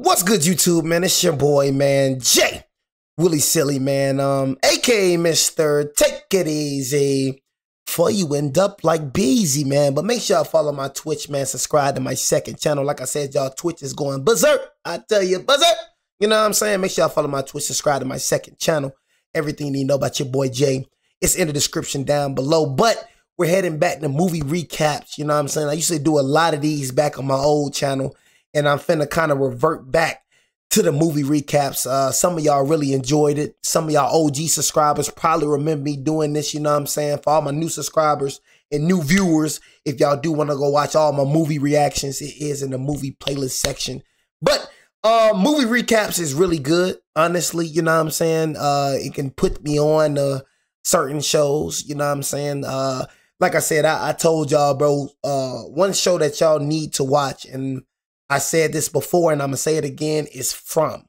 What's good, YouTube, man? It's your boy, man, Jay Willie Silly, man, aka Mr. Take It Easy before you end up like Beezy, man. But make sure y'all follow my Twitch, man. Subscribe to my second channel. Like I said, y'all, Twitch is going berserk. I tell you, berserk. You know what I'm saying? Make sure y'all follow my Twitch, subscribe to my second channel. Everything you need to know about your boy Jay, it's in the description down below. But we're heading back to movie recaps. You know what I'm saying? I used to do a lot of these back on my old channel, and I'm finna kind of revert back to the movie recaps. Some of y'all really enjoyed it. Some of y'all OG subscribers probably remember me doing this, you know what I'm saying? For all my new subscribers and new viewers, if y'all do want to go watch all my movie reactions, it is in the movie playlist section. But movie recaps is really good, honestly, you know what I'm saying? It can put me on certain shows, you know what I'm saying? Like I said, I told y'all, bro, one show that y'all need to watch, and I said this before and I'm going to say it again, is From.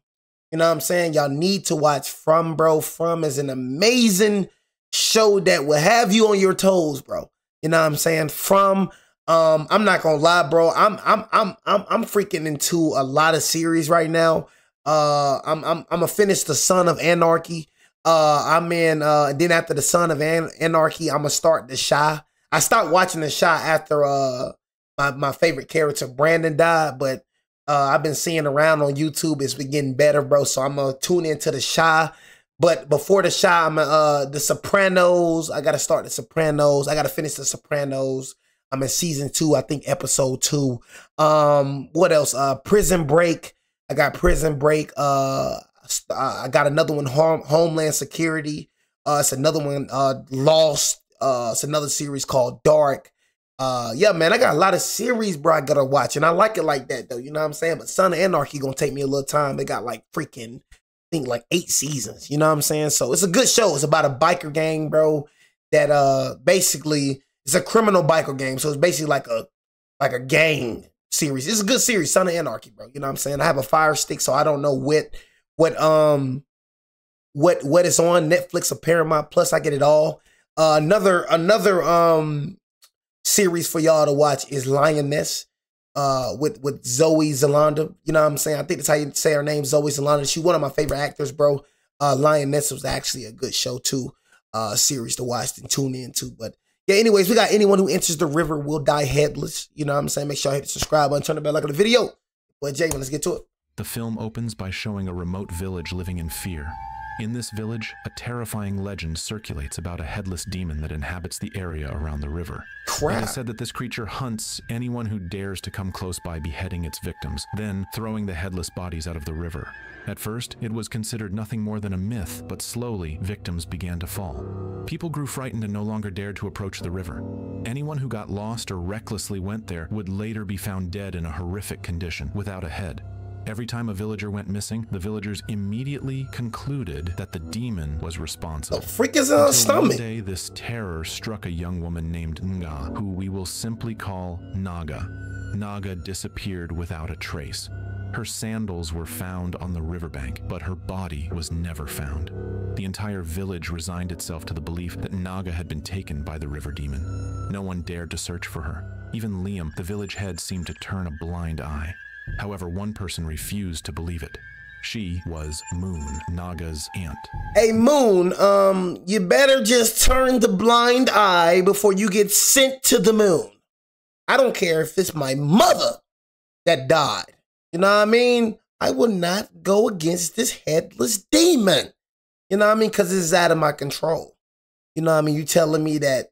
You know what I'm saying? Y'all need to watch From, bro. From is an amazing show that will have you on your toes, bro. You know what I'm saying? From, I'm not going to lie, bro. I'm freaking into a lot of series right now. I'm going to finish The Son of Anarchy. Then after The Son of Anarchy, I'm going to start The Shy. I stopped watching The Shy after, my favorite character, Brandon, died, but I've been seeing around on YouTube, it's been getting better, bro, so I'm going to tune into The Shy. But before The Shy, I'm The Sopranos. I got to start The Sopranos. I got to finish The Sopranos. I'm in season 2, I think episode 2. What else? Prison Break. I got Prison Break. I got another one, Homeland Security. It's another one, Lost. It's another series called Dark. Yeah, man, I got a lot of series, bro, I gotta watch, and I like it like that, though, you know what I'm saying? But Son of Anarchy gonna take me a little time. They got like freaking, I think like 8 seasons, you know what I'm saying? So it's a good show. It's about a biker gang, bro, that basically, it's a criminal biker gang, so it's basically like a gang series. It's a good series, Son of Anarchy, bro, you know what I'm saying? I have a Fire Stick, so I don't know what is on Netflix or Paramount Plus. I get it all. Another series for y'all to watch is Lioness, with Zoe Zalanda. You know what I'm saying? I think that's how you say her name, Zoe Zalanda. She's one of my favorite actors, bro. Lioness was actually a good show too, series to watch and tune into. But yeah, anyways, we got Anyone Who Enters the River Will Die Headless. You know what I'm saying? Make sure you hit the subscribe button, turn the bell, like on the video. Boy, Jay, let's get to it. The film opens by showing a remote village living in fear. In this village, a terrifying legend circulates about a headless demon that inhabits the area around the river. Crap. It is said that this creature hunts anyone who dares to come close by, beheading its victims, then throwing the headless bodies out of the river. At first, it was considered nothing more than a myth, but slowly, victims began to fall. People grew frightened and no longer dared to approach the river. Anyone who got lost or recklessly went there would later be found dead in a horrific condition, without a head. Every time a villager went missing, the villagers immediately concluded that the demon was responsible. The freak is in her stomach. One day, this terror struck a young woman named Nga, who we will simply call Naga. Naga disappeared without a trace. Her sandals were found on the riverbank, but her body was never found. The entire village resigned itself to the belief that Naga had been taken by the river demon. No one dared to search for her. Even Liam, the village head, seemed to turn a blind eye. However, one person refused to believe it. She was Moon, Naga's aunt. Hey, Moon, you better just turn the blind eye before you get sent to the moon. I don't care if it's my mother that died. You know what I mean? I will not go against this headless demon. You know what I mean? Because it's out of my control. You know what I mean? You telling me that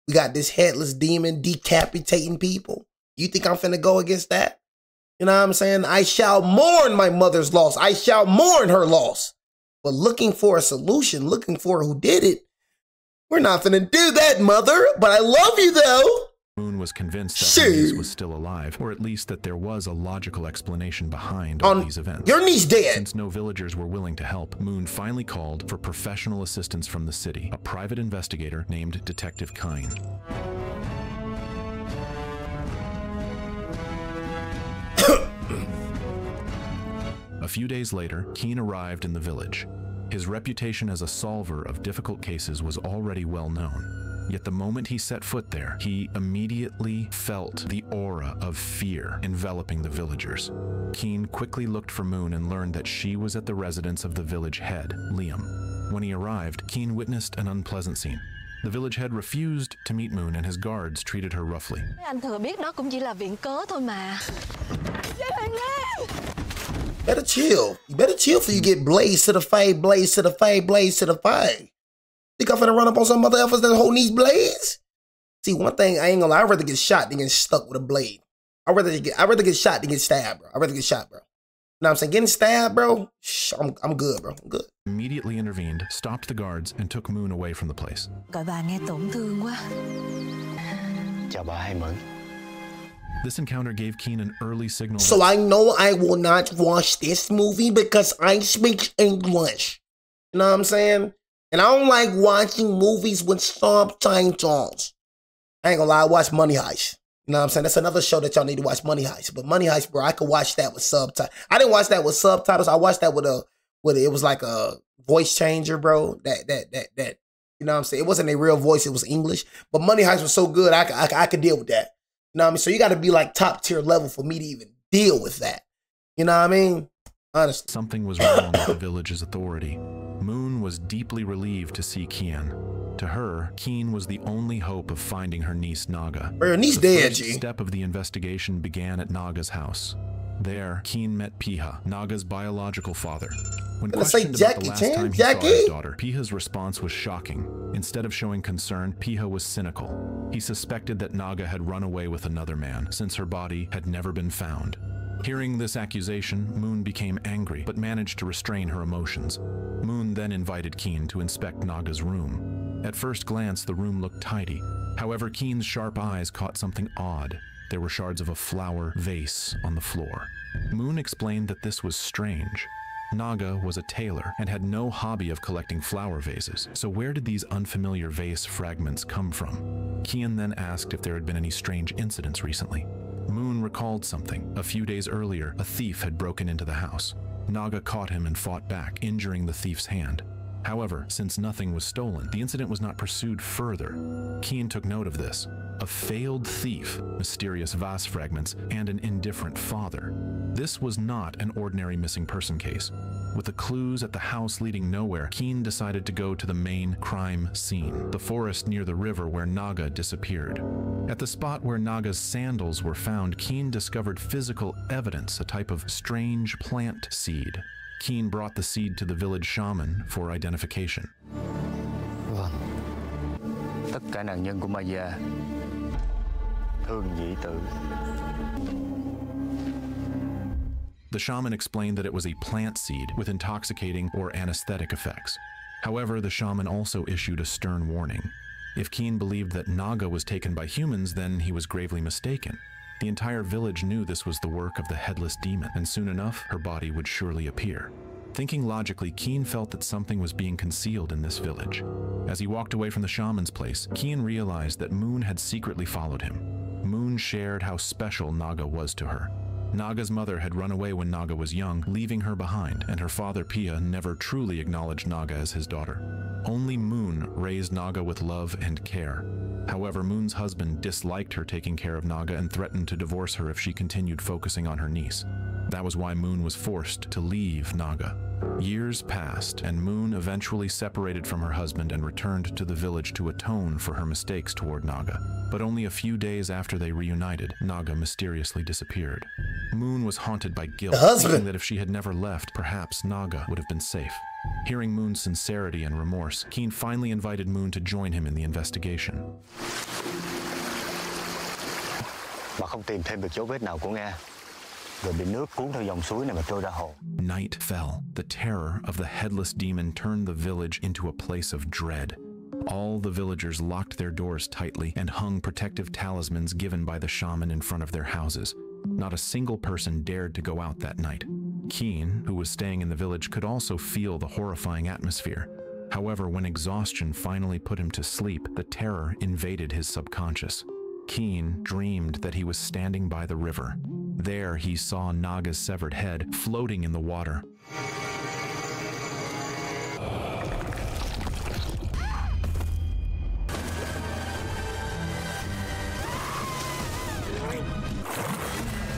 we got this headless demon decapitating people? You think I'm finna go against that? You know what I'm saying? I shall mourn my mother's loss. I shall mourn her loss. But looking for a solution, looking for who did it, we're not finna do that, mother. But I love you, though. Moon was convinced that her niece was still alive, or at least that there was a logical explanation behind all these events. Your niece dead. Since no villagers were willing to help, Moon finally called for professional assistance from the city, a private investigator named Detective Kine. A few days later, Keen arrived in the village. His reputation as a solver of difficult cases was already well known. Yet the moment he set foot there, he immediately felt the aura of fear enveloping the villagers. Keen quickly looked for Moon and learned that she was at the residence of the village head, Liam. When he arrived, Keen witnessed an unpleasant scene. The village head refused to meet Moon and his guards treated her roughly. Anh thừa biết đó cũng chỉ là viện cớ thôi mà. Better chill. You better chill before you get blazed to the face, blazed to the face, blazed to the face. Think I'm finna run up on some mother effers that hold these blades? See, one thing I ain't gonna lie, I'd rather get shot than get stuck with a blade. I'd rather get shot than get stabbed, bro. I'd rather get shot, bro. You know what I'm saying? Getting stabbed, bro, I'm good, bro. I'm good. Immediately intervened, stopped the guards, and took Moon away from the place. Gọi bà nghe tổn thương quá. Chào bà Hai Mẫn. This encounter gave Keen an early signal. So I know I will not watch this movie because I speak English. You know what I'm saying? And I don't like watching movies with subtitles. I ain't gonna lie, I watch Money Heist. You know what I'm saying? That's another show that y'all need to watch, Money Heist. But Money Heist, bro, I could watch that with subtitles. I didn't watch that with subtitles. I watched that with it was like a voice changer, bro. That you know what I'm saying? It wasn't a real voice, it was English. But Money Heist was so good, I could deal with that. You know what I mean? So you got to be like top tier level for me to even deal with that. You know what I mean? Honestly. Something was wrong with the village's authority. Moon was deeply relieved to see Keen. To her, Keen was the only hope of finding her niece Naga. Bro, her niece The dead, first G. step of the investigation began at Naga's house. There, Keen met Piha, Naga's biological father. When questioned about the last time he saw his daughter, Piha's response was shocking. Instead of showing concern, Piha was cynical. He suspected that Naga had run away with another man, since her body had never been found. Hearing this accusation, Moon became angry, but managed to restrain her emotions. Moon then invited Keen to inspect Naga's room. At first glance, the room looked tidy. However, Keen's sharp eyes caught something odd. There were shards of a flower vase on the floor. Moon explained that this was strange. Naga was a tailor and had no hobby of collecting flower vases, so where did these unfamiliar vase fragments come from? Keen then asked if there had been any strange incidents recently. Moon recalled something. A few days earlier, a thief had broken into the house. Naga caught him and fought back, injuring the thief's hand. However, since nothing was stolen, the incident was not pursued further. Keen took note of this. A failed thief, mysterious vase fragments, and an indifferent father. This was not an ordinary missing person case. With the clues at the house leading nowhere, Keen decided to go to the main crime scene, the forest near the river where Naga disappeared. At the spot where Naga's sandals were found, Keen discovered physical evidence, a type of strange plant seed. Keen brought the seed to the village shaman for identification. Vâng. Tất cả nạn nhân của Maya thương nhị tử. The shaman explained that it was a plant seed with intoxicating or anesthetic effects. However, the shaman also issued a stern warning. If Keen believed that Naga was taken by humans, then he was gravely mistaken. The entire village knew this was the work of the Headless demon, and soon enough, her body would surely appear. Thinking logically, Keen felt that something was being concealed in this village. As he walked away from the shaman's place, Keen realized that Moon had secretly followed him. Moon shared how special Naga was to her. Naga's mother had run away when Naga was young, leaving her behind, and her father Pia never truly acknowledged Naga as his daughter. Only Moon raised Naga with love and care. However, Moon's husband disliked her taking care of Naga and threatened to divorce her if she continued focusing on her niece. That was why Moon was forced to leave Naga. Years passed, and Moon eventually separated from her husband and returned to the village to atone for her mistakes toward Naga. But only a few days after they reunited, Naga mysteriously disappeared. Moon was haunted by guilt, thinking that if she had never left, perhaps Naga would have been safe. Hearing Moon's sincerity and remorse, Keen finally invited Moon to join him in the investigation. Mà không tìm thêm được dấu vết nào của Nga, rồi bị nước cuốn theo dòng suối này mà trôi ra hồ. Night fell. The terror of the Headless demon turned the village into a place of dread. All the villagers locked their doors tightly and hung protective talismans given by the shaman in front of their houses. Not a single person dared to go out that night. Keen, who was staying in the village, could also feel the horrifying atmosphere. However, when exhaustion finally put him to sleep, the terror invaded his subconscious. Keen dreamed that he was standing by the river. There he saw Naga's severed head floating in the water.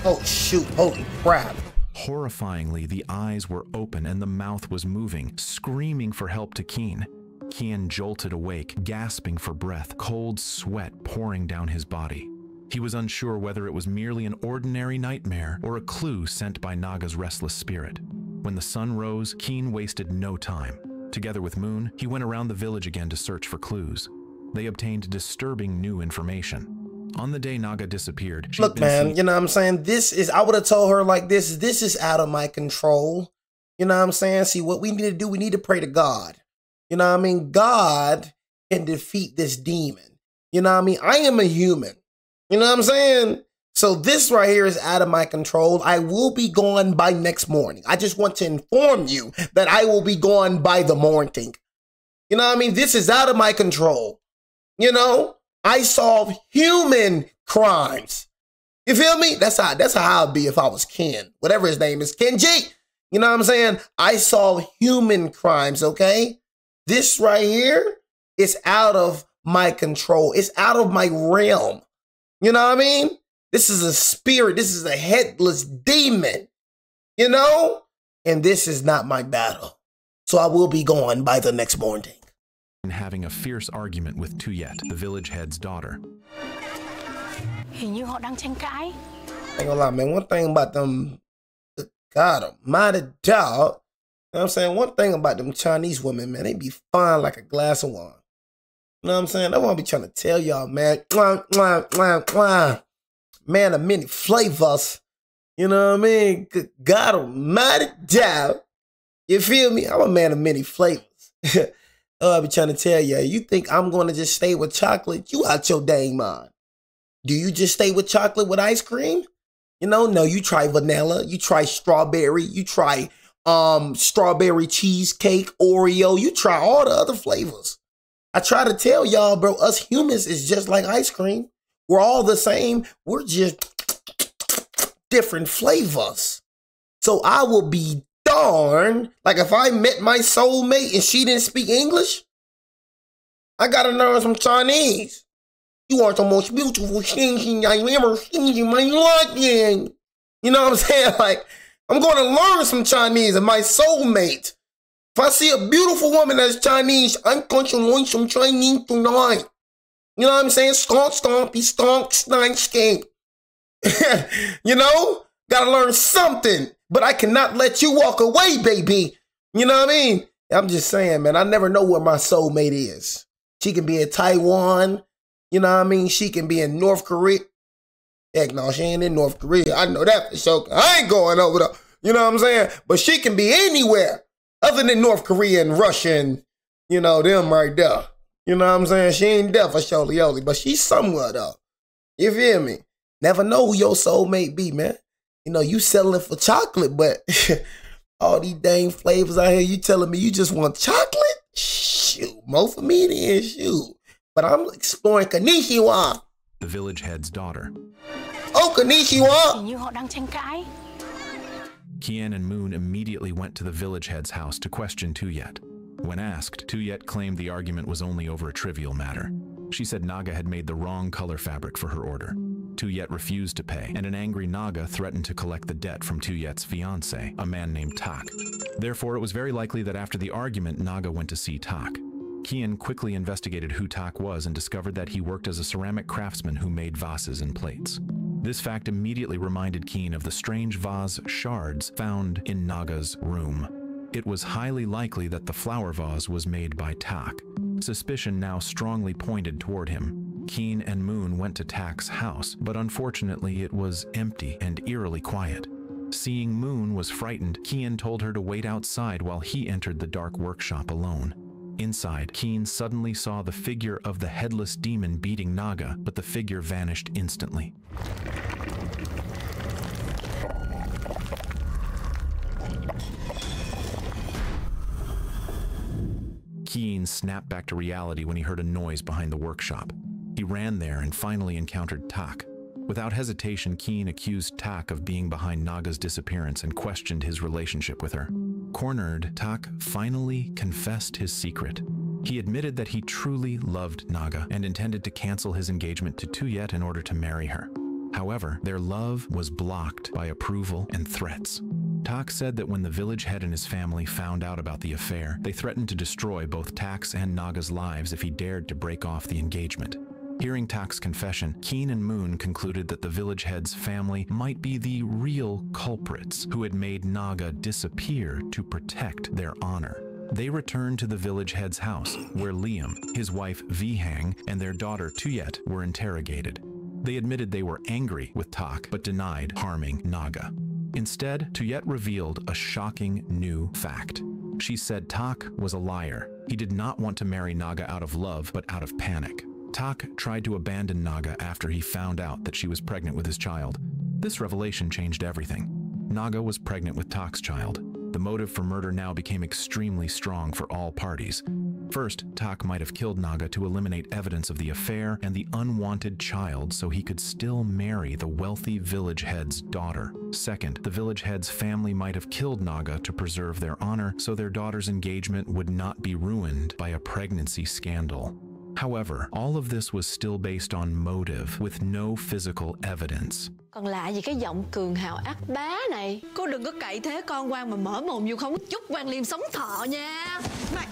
Oh shoot, holy crap. Horrifyingly, the eyes were open and the mouth was moving, screaming for help to Keen. Keen jolted awake, gasping for breath, cold sweat pouring down his body. He was unsure whether it was merely an ordinary nightmare or a clue sent by Naga's restless spirit. When the sun rose, Keen wasted no time. Together with Moon, he went around the village again to search for clues. They obtained disturbing new information. On the day Naga disappeared, look, man, you know what I'm saying? I would have told her like this is out of my control. You know what I'm saying? See, what we need to do, we need to pray to God. You know what I mean? God can defeat this demon. You know what I mean? I am a human. You know what I'm saying? So this right here is out of my control. I will be gone by next morning. I just want to inform you that I will be gone by the morning. You know what I mean? This is out of my control. You know? I solve human crimes. You feel me? That's how I'd be if I was Ken. Whatever his name is, Kenji. You know what I'm saying? I solve human crimes, okay? This right here is out of my control. It's out of my realm. You know what I mean? This is a spirit. This is a headless demon. You know? And this is not my battle. So I will be gone by the next morning. Having a fierce argument with Tuyet, the village head's daughter. Hình như họ đang tranh cãi. Ain't gonna lie, man. One thing about them, God almighty dog. You know what I'm saying? One thing about them Chinese women, man, they be fine like a glass of wine. You know what I'm saying? That's what I be trying to tell y'all, man. Man of many flavors. You know what I mean? Good God almighty dog. You feel me? I'm a man of many flavors. I be trying to tell you, you think I'm going to just stay with chocolate? You out your dang mind. Do you just stay with chocolate with ice cream? You know, no, you try vanilla, you try strawberry, you try strawberry cheesecake, Oreo, you try all the other flavors. I try to tell y'all, bro, us humans is just like ice cream. We're all the same. We're just different flavors. So I will be darn, like if I met my soulmate and she didn't speak English, I gotta learn some Chinese. You are the most beautiful thing I've ever seen in my life. You know what I'm saying? Like, I'm gonna learn some Chinese and my soulmate. If I see a beautiful woman that's Chinese, I'm going to learn some Chinese tonight. You know what I'm saying? Stomp, stompy, stomp, snide, skink. You know? Gotta learn something. But I cannot let you walk away, baby. You know what I mean? I'm just saying, man, I never know where my soulmate is. She can be in Taiwan. You know what I mean? She can be in North Korea. Heck no, she ain't in North Korea. I know that for sure. I ain't going over there. You know what I'm saying? But she can be anywhere other than North Korea and Russia and, you know, them right there. You know what I'm saying? She ain't there for surely, but she's somewhere though. You feel me? Never know who your soulmate be, man. You know, you settling for chocolate, but all these dang flavors out here, you telling me you just want chocolate? Shoot, more for me than shoot. But I'm exploring Konnichiwa. The village head's daughter. Oh, Konnichiwa. Hình như họ đang tranh cãi. Kian and Moon immediately went to the village head's house to question Tuyet. When asked, Tuyet claimed the argument was only over a trivial matter. She said Naga had made the wrong color fabric for her order. Tuyet refused to pay, and an angry Naga threatened to collect the debt from Tuyet's fiancé, a man named Tak. Therefore, it was very likely that after the argument, Naga went to see Tak. Kian quickly investigated who Tak was and discovered that he worked as a ceramic craftsman who made vases and plates. This fact immediately reminded Kian of the strange vase shards found in Naga's room. It was highly likely that the flower vase was made by Tak. Suspicion now strongly pointed toward him. Kian and Moon went to Tak's house, but unfortunately it was empty and eerily quiet. Seeing Moon was frightened, Kian told her to wait outside while he entered the dark workshop alone. Inside, Kian suddenly saw the figure of the headless demon beating Naga, but the figure vanished instantly. Kian snapped back to reality when he heard a noise behind the workshop. He ran there and finally encountered Tak. Without hesitation, Kian accused Tak of being behind Naga's disappearance and questioned his relationship with her. Cornered, Tak finally confessed his secret. He admitted that he truly loved Naga and intended to cancel his engagement to Tuyet in order to marry her. However, their love was blocked by approval and threats. Tak said that when the village head and his family found out about the affair, they threatened to destroy both Tak's and Naga's lives if he dared to break off the engagement. Hearing Tak's confession, Keen and Moon concluded that the village head's family might be the real culprits who had made Naga disappear to protect their honor. They returned to the village head's house, where Liam, his wife Vihang, and their daughter Tuyet were interrogated. They admitted they were angry with Tak, but denied harming Naga. Instead, Tuyet revealed a shocking new fact. She said Tak was a liar. He did not want to marry Naga out of love, but out of panic. Tak tried to abandon Naga after he found out that she was pregnant with his child. This revelation changed everything. Naga was pregnant with Tak's child. The motive for murder now became extremely strong for all parties. First, Tak might have killed Naga to eliminate evidence of the affair and the unwanted child so he could still marry the wealthy village head's daughter. Second, the village head's family might have killed Naga to preserve their honor so their daughter's engagement would not be ruined by a pregnancy scandal. However, all of this was still based on motive with no physical evidence. Còn lạ gì cái giọng cường hào ác bá này. Cô đừng có cậy thế con quan mà mở mồm vô không chúc quan liêm sống thọ nha.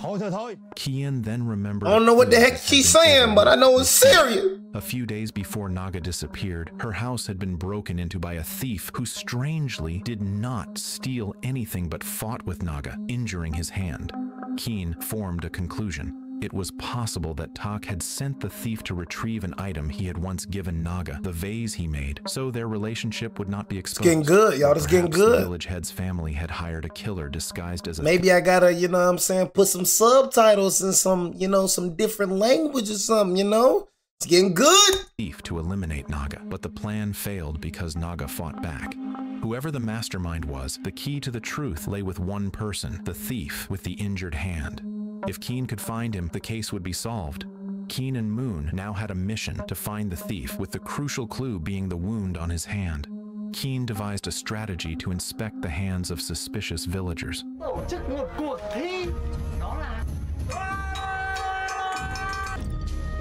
Thôi. Kian then remembered. I don't know what the heck she's saying, but I know it's serious. A few days before Naga disappeared, her house had been broken into by a thief who strangely did not steal anything but fought with Naga, injuring his hand. Keen formed a conclusion. It was possible that Tak had sent the thief to retrieve an item he had once given Naga, the vase he made, so their relationship would not be exposed. It's getting good, y'all. It's getting good. The village head's family had hired a killer disguised as a... Maybe I gotta, you know what I'm saying, put some subtitles in some, you know, some different language or something, you know? It's getting good. ...thief to eliminate Naga, but the plan failed because Naga fought back. Whoever the mastermind was, the key to the truth lay with one person, the thief with the injured hand. If Keen could find him, the case would be solved. Keen and Moon now had a mission to find the thief, with the crucial clue being the wound on his hand. Keen devised a strategy to inspect the hands of suspicious villagers.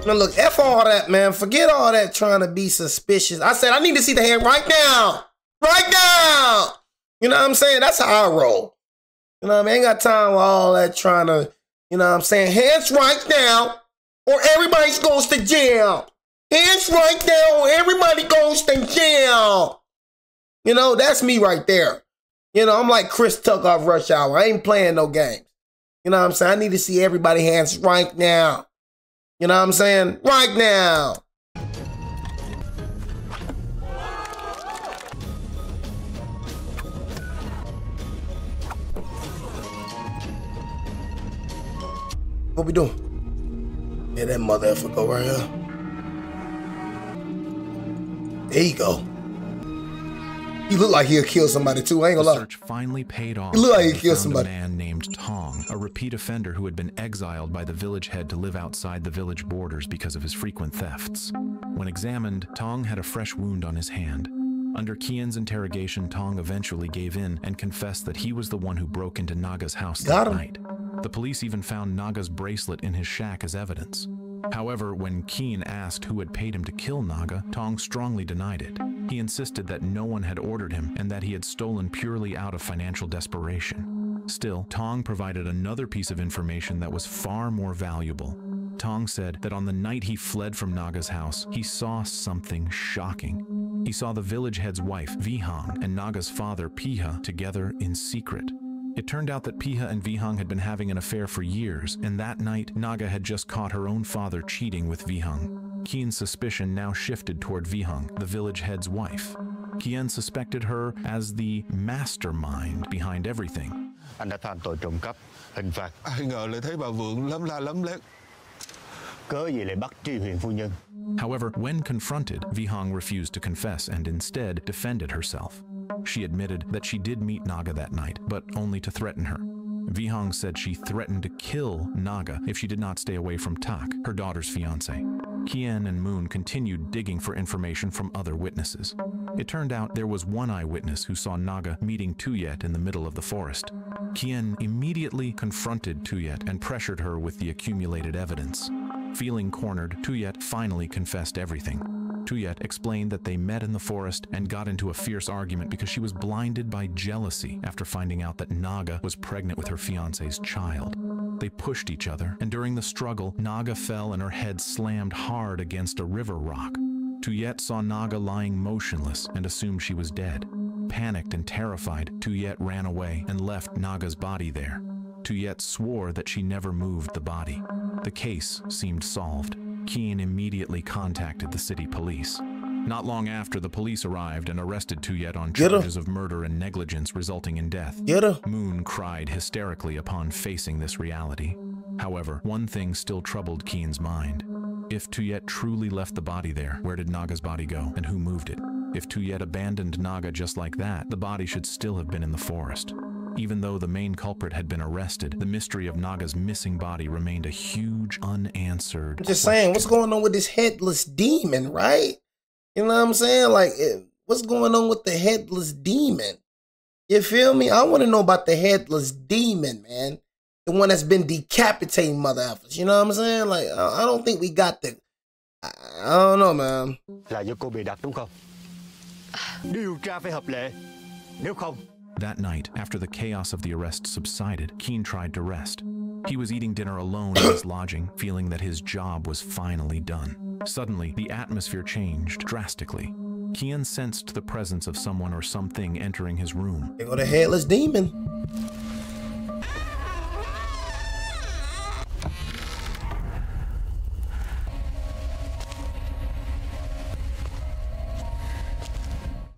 Now look, F all that, man. Forget all that trying to be suspicious. I said I need to see the hand right now. Right now. You know what I'm saying? That's how I roll. You know what I mean? I ain't got time for all that trying to... You know what I'm saying? Hands right now, or everybody goes to jail. Hands right now, or everybody goes to jail. You know, that's me right there. You know, I'm like Chris Tucker off Rush Hour. I ain't playing no games. You know what I'm saying? I need to see everybody hands right now. You know what I'm saying? Right now. What we doing? Yeah, that mother effer go right here. There you go. He look like he'll kill somebody too. I ain't gonna lie. The search finally paid off. He look like he'll kill somebody. A man named Tong, a repeat offender who had been exiled by the village head to live outside the village borders because of his frequent thefts. When examined, Tong had a fresh wound on his hand. Under Kian's interrogation, Tong eventually gave in and confessed that he was the one who broke into Naga's house that night. The police even found Naga's bracelet in his shack as evidence. However, when Kian asked who had paid him to kill Naga, Tong strongly denied it. He insisted that no one had ordered him and that he had stolen purely out of financial desperation. Still, Tong provided another piece of information that was far more valuable. Tong said that on the night he fled from Naga's house, he saw something shocking. He saw the village head's wife, Vihang, and Naga's father, Piha, together in secret. It turned out that Piha and Vihang had been having an affair for years, and that night, Naga had just caught her own father cheating with Vihang. Kian's suspicion now shifted toward Vihang, the village head's wife. Kian suspected her as the mastermind behind everything. Anh đã phạm tội trộm cắp, hình phạt. Ai ngờ lại thấy bà Vượng lấm la lấm lét. Cớ gì lại bắt Tri huyện phu nhân? However, when confronted, Vihang refused to confess and instead defended herself. She admitted that she did meet Naga that night, but only to threaten her. Vihang said she threatened to kill Naga if she did not stay away from Tak, her daughter's fiancé. Kian and Moon continued digging for information from other witnesses. It turned out there was one eyewitness who saw Naga meeting Tuyet in the middle of the forest. Kian immediately confronted Tuyet and pressured her with the accumulated evidence. Feeling cornered, Tuyet finally confessed everything. Tuyet explained that they met in the forest and got into a fierce argument because she was blinded by jealousy after finding out that Naga was pregnant with her fiancé's child. They pushed each other, and during the struggle, Naga fell and her head slammed hard against a river rock. Tuyet saw Naga lying motionless and assumed she was dead. Panicked and terrified, Tuyet ran away and left Naga's body there. Tuyet swore that she never moved the body. The case seemed solved. Keen immediately contacted the city police. Not long after, the police arrived and arrested Tuyet on charges of murder and negligence resulting in death. Moon cried hysterically upon facing this reality. However, one thing still troubled Keen's mind. If Tuyet truly left the body there, where did Naga's body go and who moved it? If Tuyet abandoned Naga just like that, the body should still have been in the forest. Even though the main culprit had been arrested, the mystery of Naga's missing body remained a huge unanswered I'm just saying, what's going on with this headless demon, right? You know what I'm saying? Like, what's going on with the headless demon? You feel me? I want to know about the headless demon, man. The one that's been decapitating mother effers. You know what I'm saying? Like, I don't think we got the... I don't know, man. Là do cô bị đặt đúng không? Điều tra phải hợp lệ. Nếu không... That night, after the chaos of the arrest subsided, Keen tried to rest. He was eating dinner alone in his lodging, feeling that his job was finally done. Suddenly, the atmosphere changed drastically. Keen sensed the presence of someone or something entering his room. There go the headless demon.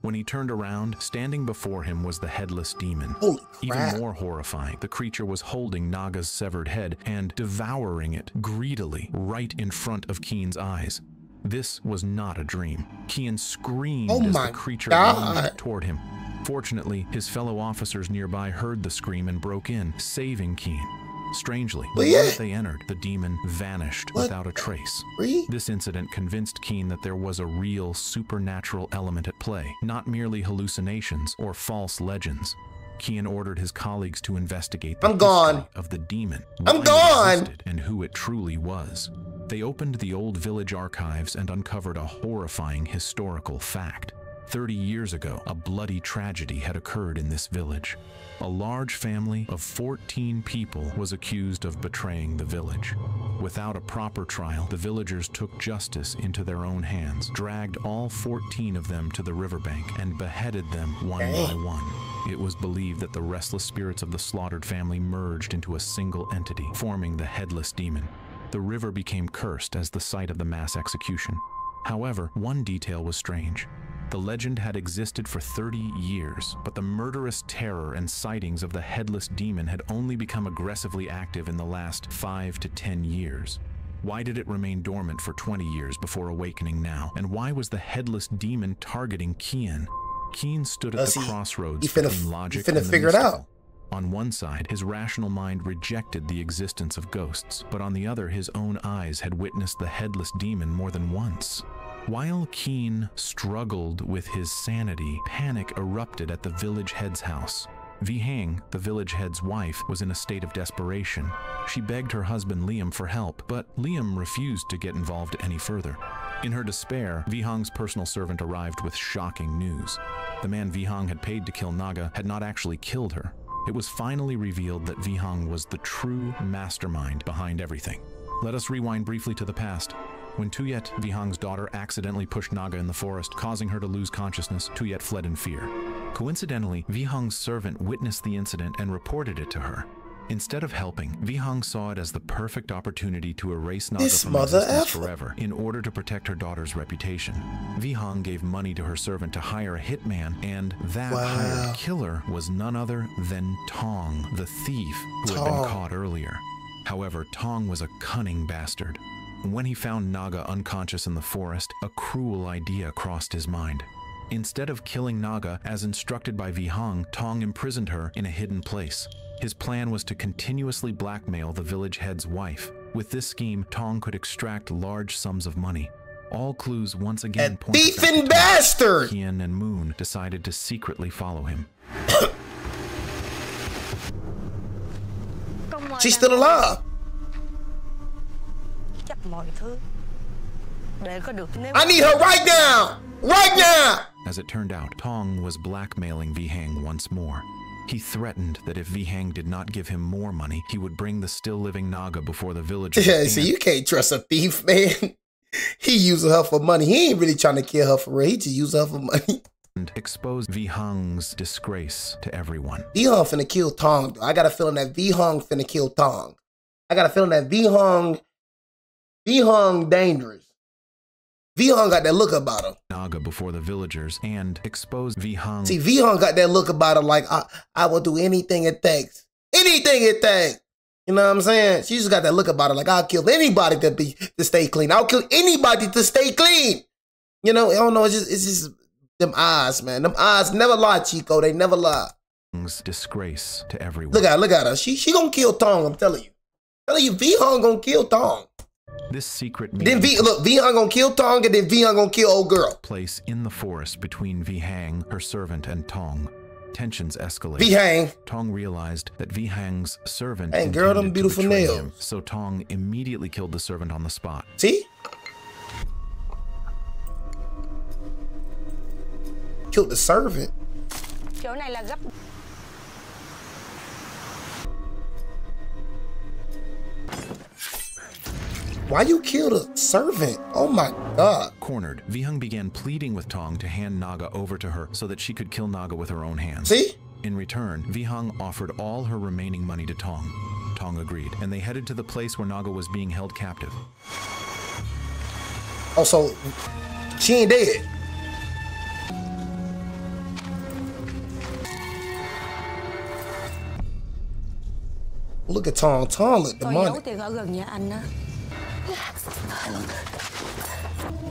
When he turned around, standing before him was the headless demon. Holy crap. Even more horrifying, the creature was holding Naga's severed head and devouring it greedily right in front of Keen's eyes. This was not a dream. Keen screamed as the creature lunged toward him. Fortunately, his fellow officers nearby heard the scream and broke in, saving Keen. Strangely, the moment they entered, the demon vanished without a trace. This incident convinced Keen that there was a real supernatural element at play, not merely hallucinations or false legends. Keen ordered his colleagues to investigate the history of the demon, why it existed, and who it truly was. They opened the old village archives and uncovered a horrifying historical fact. 30 years ago, a bloody tragedy had occurred in this village. A large family of 14 people was accused of betraying the village. Without a proper trial, the villagers took justice into their own hands, dragged all 14 of them to the riverbank, and beheaded them one by one. It was believed that the restless spirits of the slaughtered family merged into a single entity, forming the headless demon. The river became cursed as the site of the mass execution. However, one detail was strange. The legend had existed for 30 years, but the murderous terror and sightings of the headless demon had only become aggressively active in the last 5 to 10 years. Why did it remain dormant for 20 years before awakening now? And why was the headless demon targeting Keen? Keen stood at the crossroads between logic and the mystical. On one side, his rational mind rejected the existence of ghosts, but on the other, his own eyes had witnessed the headless demon more than once. While Keen struggled with his sanity, panic erupted at the village head's house. Vihang, the village head's wife, was in a state of desperation. She begged her husband Liam for help, but Liam refused to get involved any further. In her despair, Vihang's personal servant arrived with shocking news. The man Vihang had paid to kill Naga had not actually killed her. It was finally revealed that Vihang was the true mastermind behind everything. Let us rewind briefly to the past. When Tuyet, Vihang's daughter, accidentally pushed Naga in the forest, causing her to lose consciousness, Tuyet fled in fear. Coincidentally, Vihang's servant witnessed the incident and reported it to her. Instead of helping, Vihang saw it as the perfect opportunity to erase Naga from existence forever in order to protect her daughter's reputation. Vihang gave money to her servant to hire a hitman, and that hired killer was none other than Tong, the thief who had been caught earlier. However, Tong was a cunning bastard. When he found Naga unconscious in the forest, a cruel idea crossed his mind. Instead of killing Naga, as instructed by Vihang, Tong imprisoned her in a hidden place. His plan was to continuously blackmail the village head's wife. With this scheme, Tong could extract large sums of money. All clues once again pointed back to Tong. Bastard! Kian and Moon decided to secretly follow him. She's still alive. Chắc mọi thứ I need her right now! Right now! As it turned out, Tong was blackmailing Vihang once more. He threatened that if Vihang did not give him more money, he would bring the still-living Naga before the villagers. Yeah, see, you can't trust a thief, man. He using her for money. He ain't really trying to kill her for real. He just using her for money. And exposed Vihang's disgrace to everyone. Vihang finna kill Tong. I got a feeling that Vihang finna kill Tong. I got a feeling that Vihang dangerous. Vihang got that look about her. Naga before the villagers and exposed Vihang. See, Vihang got that look about her like, I will do anything it takes. Anything it takes. You know what I'm saying? She just got that look about her like, I'll kill anybody to stay clean. I'll kill anybody to stay clean. You know, I don't know. It's just them eyes, man. Them eyes never lie, Chico. They never lie. Disgrace to everyone. Look at her. She gonna kill Tong, I'm telling you. Vihang gonna kill Tong. This secret Then Vihang gonna kill Tong, and then Vihang gonna kill old girl. Place in the forest between Vihang, her servant, and Tong. Tensions escalated. Vihang. Tong realized that Vihang's servant Hey, girl, them beautiful nails. him, so Tong immediately killed the servant on the spot. See? Killed the servant. Why you kill the servant? Oh my God. Cornered, Vihang began pleading with Tong to hand Naga over to her so that she could kill Naga with her own hands. See? In return, Vihang offered all her remaining money to Tong. Tong agreed, and they headed to the place where Naga was being held captive. Oh, so she ain't dead. Look at Tong. Tong look demonic.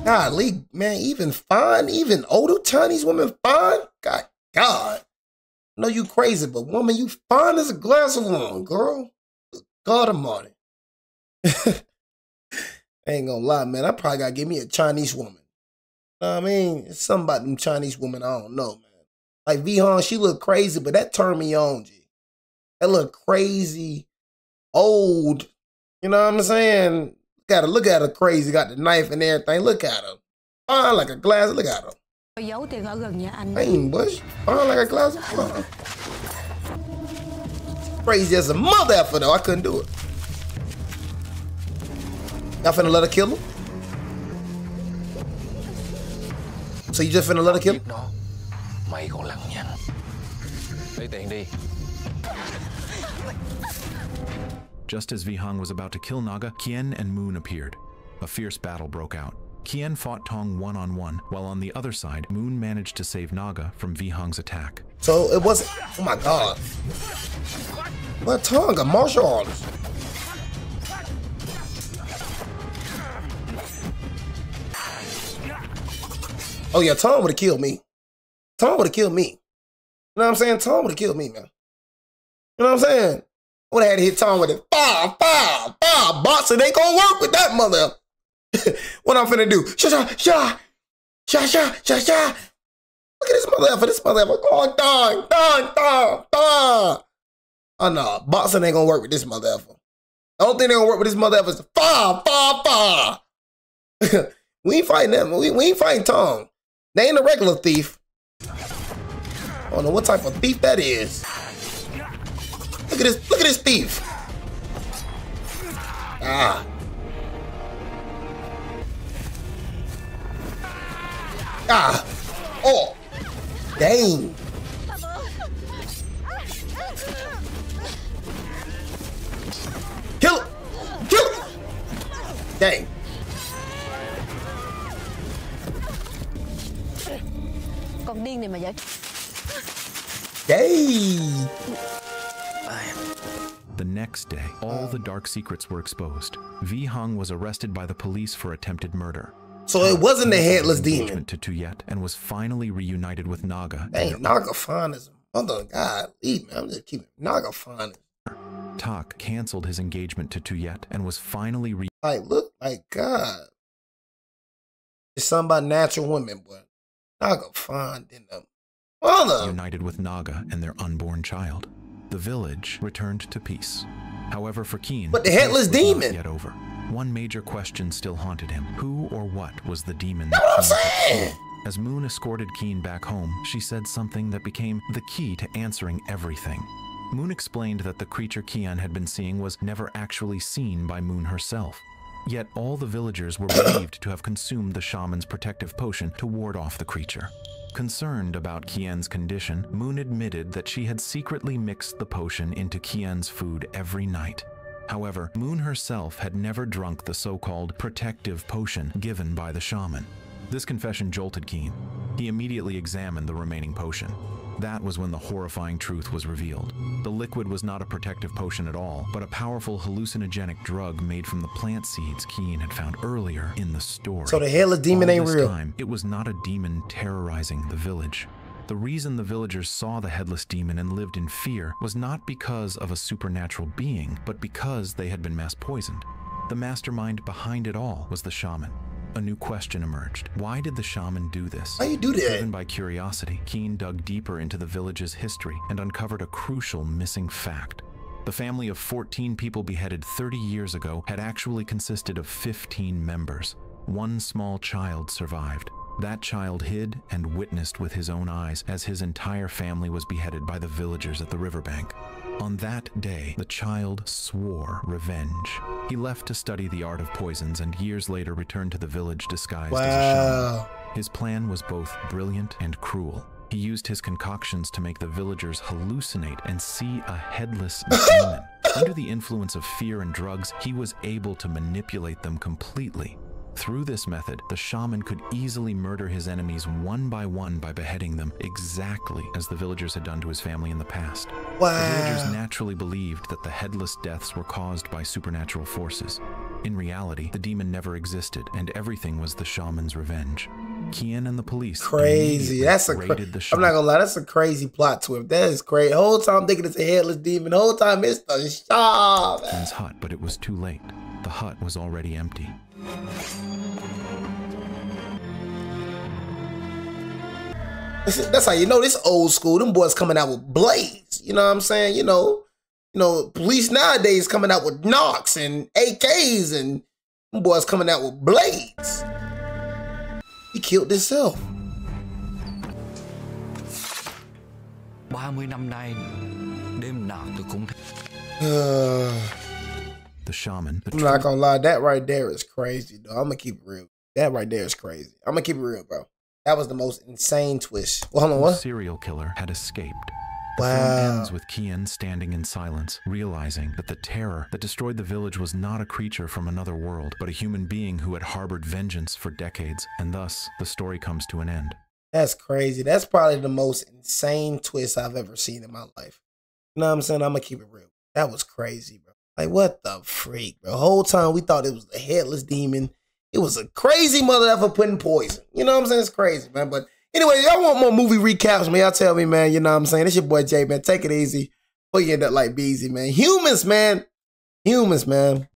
Golly, man, even fine, even older Chinese women fine? God. I know you crazy, but woman, you fine as a glass of wine, girl. God almighty. I ain't gonna lie, man. I probably gotta give me a Chinese woman. You know what I mean? It's something about them Chinese women I don't know, man. Like Vihang, she look crazy, but that turned me on, G. That look crazy, old. You know what I'm saying? Look at her crazy, got the knife and everything. Look at her. Fine like a glass. Look at her. Ain't bush. Fine like a glass of wine. Crazy as a mother effer though. I couldn't do it. Y'all finna let her kill him? So you just finna let her kill him? Mày còn lằng nhằng. Lấy tiền đi. Just as Vihang was about to kill Naga, Kien and Moon appeared. A fierce battle broke out. Kien fought Tong one-on-one, while on the other side, Moon managed to save Naga from Vihang's attack. So it wasn't, oh my God. But Tong, a martial artist. Oh yeah, Tong would've killed me. Tong would've killed me. You know what I'm saying? Tong would've killed me, man. You know what I'm saying? Would have had to hit Tong with it. Boxing ain't gonna work with that mother. What I'm finna do? Sha. Look at this mother effer. This mother effer. Oh, dong. Oh no, boxing ain't gonna work with this mother effer. The only thing that gonna work with this mother effer is fa. We ain't fighting them. We ain't fighting Tong. They ain't a regular thief. I don't know what type of thief that is. Look at this thief. Oh. Dang. Kill him. Dang. Con điên này mà vậy? Dang. The next day, all the dark secrets were exposed. Vihang was arrested by the police for attempted murder. So it wasn't the headless demon. To Tuyet and was finally reunited with Naga. Dang, Naga fine as a mother. God, leave me. I'm just keeping Naga fine. Tak canceled his engagement to Tuyet and was finally like, look, like God. It's something about natural women, boy. Naga fine than them. Mother. United with Naga and their unborn child. The village returned to peace. However, for Keen, but the headless demon not yet over. one major question still haunted him. Who or what was the demon That's what I'm that saying. As Moon escorted Keen back home, she said something that became the key to answering everything. Moon explained that the creature Kian had been seeing was never actually seen by Moon herself. Yet all the villagers were believed to have consumed the shaman's protective potion to ward off the creature. Concerned about Kian's condition, Moon admitted that she had secretly mixed the potion into Kian's food every night. However, Moon herself had never drunk the so-called protective potion given by the shaman. This confession jolted Keen. He immediately examined the remaining potion. That was when the horrifying truth was revealed. The liquid was not a protective potion at all, but a powerful hallucinogenic drug made from the plant seeds Keen had found earlier in the story. So the Headless demon ain't All this real. time, it was not a demon terrorizing the village. The reason the villagers saw the Headless demon and lived in fear was not because of a supernatural being, but because they had been mass poisoned. The mastermind behind it all was the shaman. A new question emerged. Why did the shaman do this? Why you do that? Driven by curiosity, Keen dug deeper into the village's history and uncovered a crucial missing fact. The family of 14 people beheaded 30 years ago had actually consisted of 15 members. One small child survived. That child hid and witnessed with his own eyes as his entire family was beheaded by the villagers at the riverbank. On that day, the child swore revenge. He left to study the art of poisons and years later returned to the village disguised as a shaman. Wow. His plan was both brilliant and cruel. He used his concoctions to make the villagers hallucinate and see a headless demon. Under the influence of fear and drugs, he was able to manipulate them completely. Through this method, the shaman could easily murder his enemies one by beheading them, exactly as the villagers had done to his family in the past. Wow. The villagers naturally believed that the headless deaths were caused by supernatural forces. In reality, the demon never existed, and everything was the shaman's revenge. Kian and the police Crazy. That's a raided the I'm shop. not gonna lie, that's a crazy plot twist. That is crazy. The whole time I'm thinking it's a headless demon. The whole time it's the shop. Kian's hut, but it was too late. The hut was already empty. That's how you know this old school. Them boys coming out with blades. You know what I'm saying? You know, police nowadays coming out with knocks and AKs, and them boys coming out with blades. He killed himself. 30 năm nay, đêm nào tôi cũng The shaman, the I'm not gonna lie, that right there is crazy, though. I'm gonna keep it real. That right there is crazy. I'm gonna keep it real, bro. That was the most insane twist. Well, hold on, what? serial killer had escaped. The Wow. film ends with Kian standing in silence, realizing that the terror that destroyed the village was not a creature from another world, but a human being who had harbored vengeance for decades, and thus the story comes to an end. That's crazy. That's probably the most insane twist I've ever seen in my life. You know what I'm saying? I'm gonna keep it real. That was crazy, bro. Like, what the freak, bro? The whole time we thought it was the headless demon. It was a crazy mother effer putting poison. You know what I'm saying? It's crazy, man. But anyway, y'all want more movie recaps, man? Y'all tell me, man. You know what I'm saying? It's your boy Jay, man. Take it easy before you end up like Beezy, man. Humans, man. Humans, man.